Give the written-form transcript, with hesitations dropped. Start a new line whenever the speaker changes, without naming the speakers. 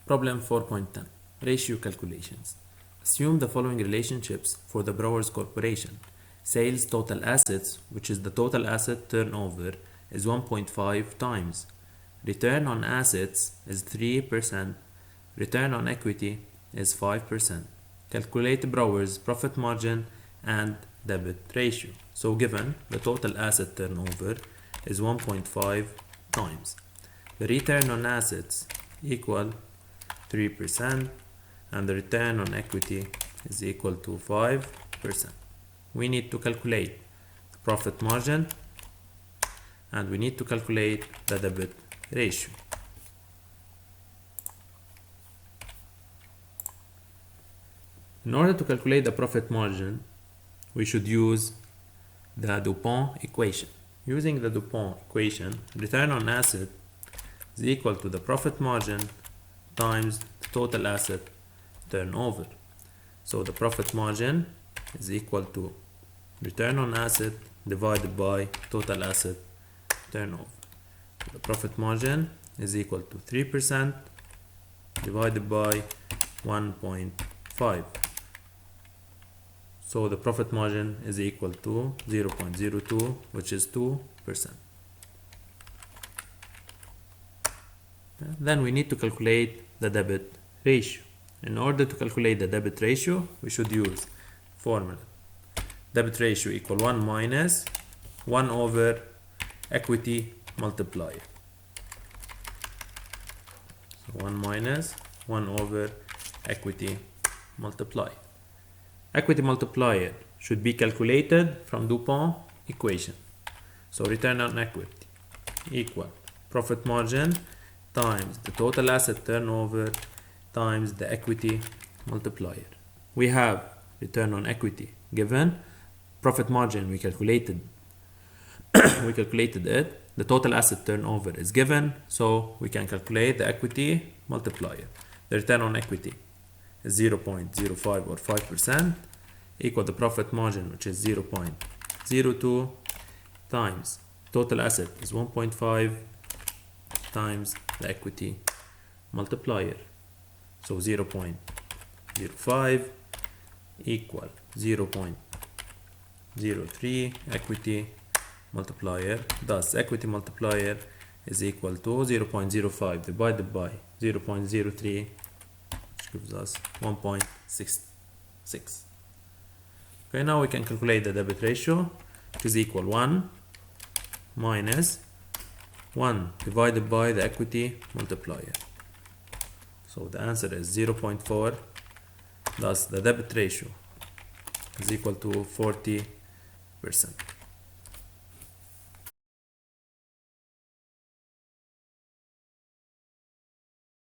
Problem 4.10 Ratio Calculations. Assume the following relationships for the Browers Corporation. Sales total assets, which is the total asset turnover, is 1.5 times. Return on assets is 3%. Return on equity is 5%. Calculate Browers profit margin and debit ratio. So given the total asset turnover is 1.5 times. The return on assets equal 3% and the return on equity is equal to 5%. We need to calculate the profit margin and we need to calculate the debit ratio. In order to calculate the profit margin, we should use the DuPont equation. Using the DuPont equation, return on asset is equal to the profit margin times the total asset turnover. So the profit margin is equal to return on asset divided by total asset turnover. The profit margin is equal to 3% divided by 1.5. So the profit margin is equal to 0.02, which is 2%. Then we need to calculate the debit ratio. In order to calculate the debit ratio, we should use formula. Debit ratio equal 1 minus 1 over equity multiplier. So 1 minus 1 over equity multiplier. Equity multiplier should be calculated from DuPont equation. So return on equity equal profit margin times the total asset turnover times the equity multiplier. We have return on equity given, profit margin we calculated it, the total asset turnover is given, so we can calculate the equity multiplier. The return on equity is 0.05 or 5% equal the profit margin, which is 0.02 times total asset is 1.5 times the equity multiplier. So 0.05 equal 0.03 equity multiplier. Thus equity multiplier is equal to 0.05 divided by 0.03, which gives us 1.66. Okay, now we can calculate the debit ratio, which is equal 1 minus 1 divided by the equity multiplier. So the answer is 0.4. Thus the debit ratio is equal to 40%.